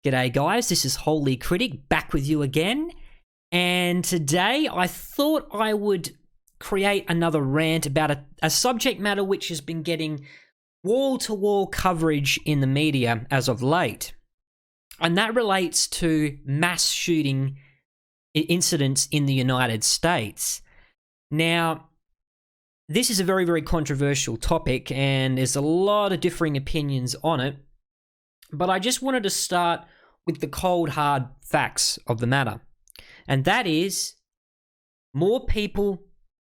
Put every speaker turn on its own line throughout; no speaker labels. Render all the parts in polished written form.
G'day guys, this is Holy Critic back with you again, and today I thought I would create another rant about a subject matter which has been getting wall-to-wall coverage in the media as of late, and that relates to mass shooting incidents in the United States. Now, this is a very, very controversial topic and there's a lot of differing opinions on it. But I just wanted to start with the cold, hard facts of the matter. And that is, more people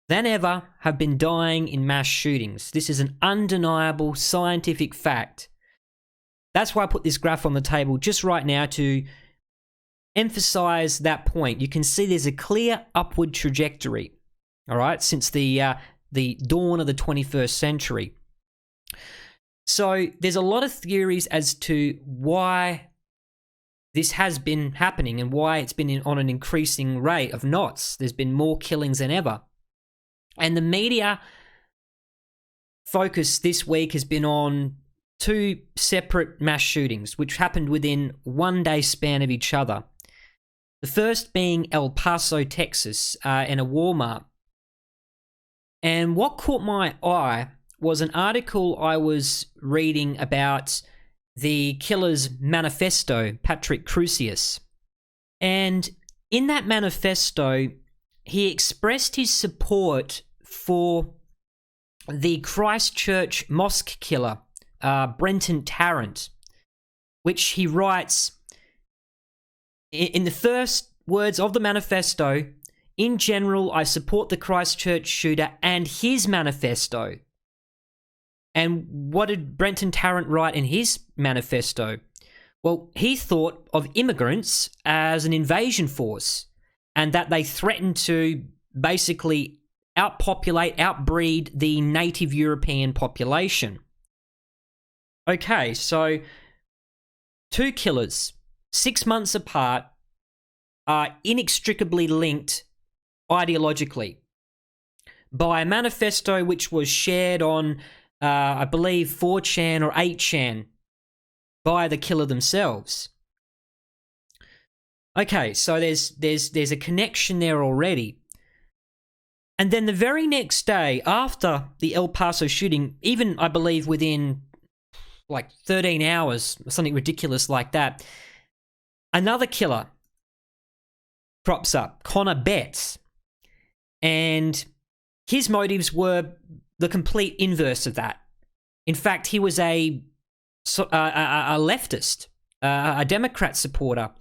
than ever have been dying in mass shootings. This is an undeniable scientific fact. That's why I put this graph on the table just right now to emphasize that point. You can see there's a clear upward trajectory, all right, since the dawn of the 21st century. So there's a lot of theories as to why this has been happening and why it's been on an increasing rate of knots. There's been more killings than ever. And the media focus this week has been on two separate mass shootings, which happened within 1 day span of each other. The first being El Paso, Texas, in a Walmart. And what caught my eye was an article I was reading about the killer's manifesto, Patrick Crusius. And in that manifesto, he expressed his support for the Christchurch mosque killer, Brenton Tarrant, which he writes in the first words of the manifesto, "In general, I support the Christchurch shooter and his manifesto." And what did Brenton Tarrant write in his manifesto? Well, he thought of immigrants as an invasion force and that they threatened to basically outpopulate, outbreed the native European population. Okay, so two killers, 6 months apart, are inextricably linked ideologically by a manifesto which was shared on I believe 4chan or 8chan by the killer themselves. Okay, so there's a connection there already. And then the very next day after the El Paso shooting, even I believe within like 13 hours, something ridiculous like that, another killer crops up, Connor Betts. And his motives were the complete inverse of that. In fact, he was a leftist, a Democrat supporter.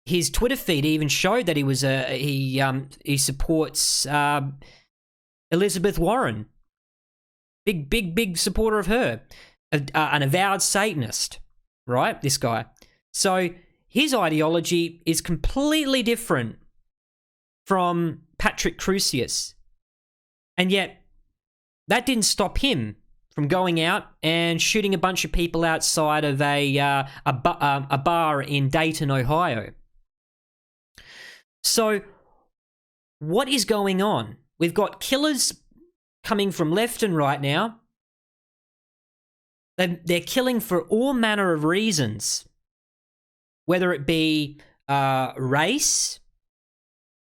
His Twitter feed even showed that he supports Elizabeth Warren. Big supporter of her. An avowed Satanist, right? This guy. So his ideology is completely different from Patrick Crusius. And yet, that didn't stop him from going out and shooting a bunch of people outside of a bar in Dayton, Ohio. So, what is going on? We've got killers coming from left and right now. They're killing for all manner of reasons, whether it be race,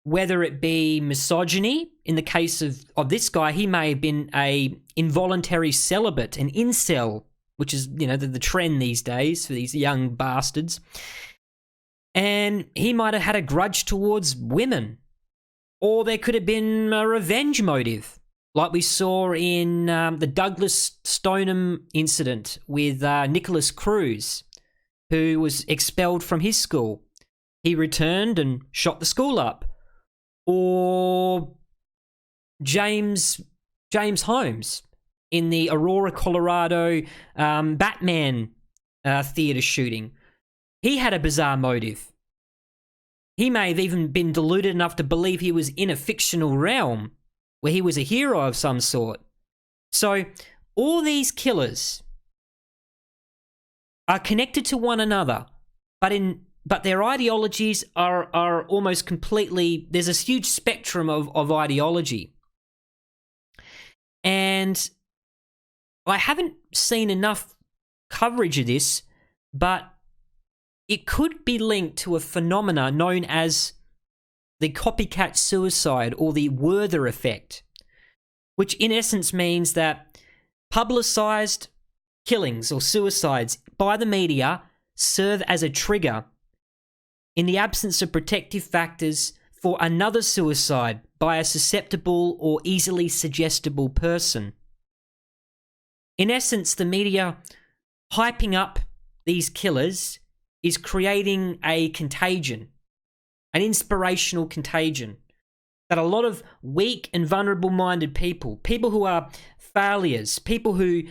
whether it be misogyny. In the case of this guy, he may have been a involuntary celibate, an incel, which is, you know, the trend these days for these young bastards. And he might have had a grudge towards women. Or there could have been a revenge motive, like we saw in the Douglas Stoneham incident with Nicholas Cruz, who was expelled from his school. He returned and shot the school up. Or James Holmes in the Aurora, Colorado Batman theater shooting. He had a bizarre motive. He may have even been deluded enough to believe he was in a fictional realm where he was a hero of some sort. So all these killers are connected to one another, but their ideologies are almost completely... There's a huge spectrum of ideology. And I haven't seen enough coverage of this, but it could be linked to a phenomena known as the copycat suicide or the Werther Effect, which in essence means that publicized killings or suicides by the media serve as a trigger in the absence of protective factors for another suicide by a susceptible or easily suggestible person. In essence, the media hyping up these killers is creating a contagion, an inspirational contagion, that a lot of weak and vulnerable-minded people who are failures, people who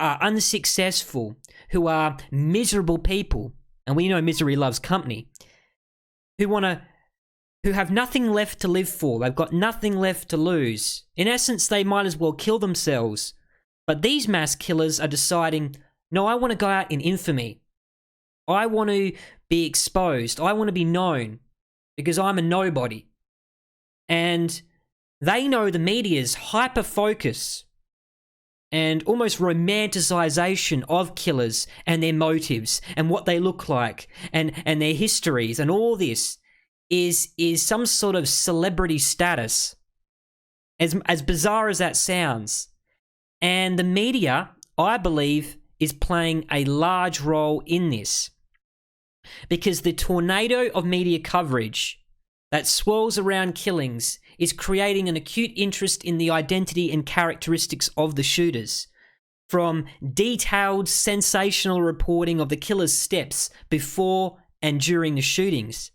are unsuccessful, who are miserable people, and we know misery loves company, who have nothing left to live for, they've got nothing left to lose. In essence, they might as well kill themselves. But these mass killers are deciding, no, I want to go out in infamy. I want to be exposed. I want to be known because I'm a nobody. And they know the media's hyper-focus and almost romanticization of killers and their motives and what they look like and their histories and all this is some sort of celebrity status, as bizarre as that sounds. And the media, I believe, is playing a large role in this, because the tornado of media coverage that swirls around killings is creating an acute interest in the identity and characteristics of the shooters, from detailed, sensational reporting of the killer's steps before and during the shootings.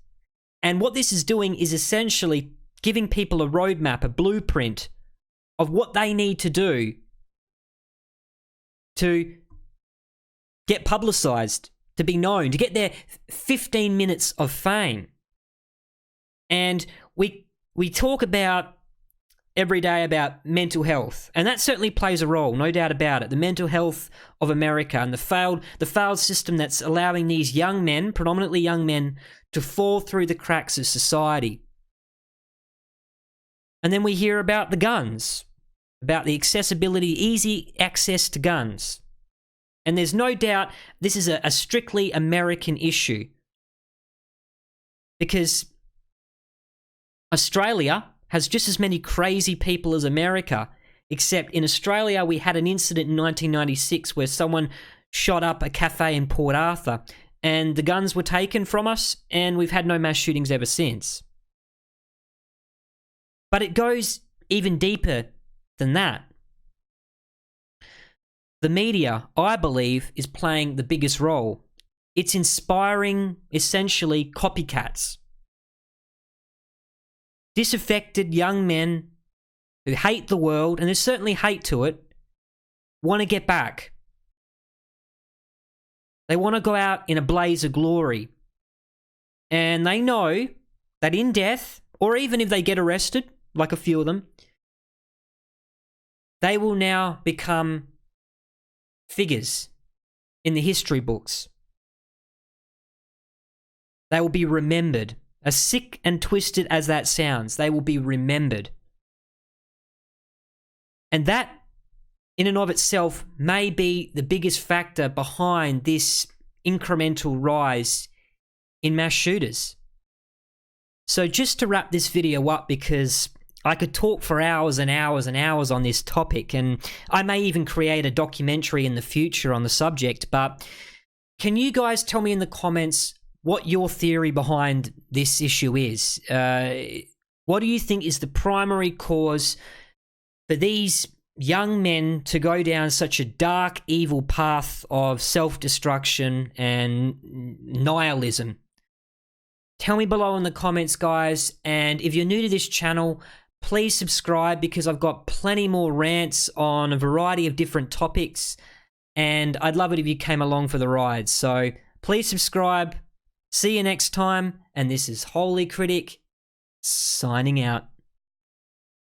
And what this is doing is essentially giving people a roadmap, a blueprint of what they need to do to get publicized, to be known, to get their 15 minutes of fame. And we talk about every day about mental health, and that certainly plays a role, no doubt about it. The mental health of America and the failed system that's allowing these young men, predominantly young men, to fall through the cracks of society. And then we hear about the guns, about the accessibility, easy access to guns. And there's no doubt this is a strictly American issue, because Australia has just as many crazy people as America, except in Australia we had an incident in 1996 where someone shot up a cafe in Port Arthur and the guns were taken from us, and we've had no mass shootings ever since. But it goes even deeper than that. The media, I believe, is playing the biggest role. It's inspiring, essentially, copycats. Disaffected young men who hate the world, and there's certainly hate to it, want to get back. They want to go out in a blaze of glory. And they know that in death, or even if they get arrested, like a few of them, they will now become figures in the history books. They will be remembered. As sick and twisted as that sounds, they will be remembered. And that, in and of itself, may be the biggest factor behind this incremental rise in mass shooters. So just to wrap this video up, because I could talk for hours and hours and hours on this topic, and I may even create a documentary in the future on the subject, but can you guys tell me in the comments what your theory behind this issue is? What do you think is the primary cause for these young men to go down such a dark, evil path of self-destruction and nihilism? Tell me below in the comments, guys. And if you're new to this channel, please subscribe, because I've got plenty more rants on a variety of different topics, and I'd love it if you came along for the ride. So please subscribe. See you next time, and this is Holy Critic, signing out.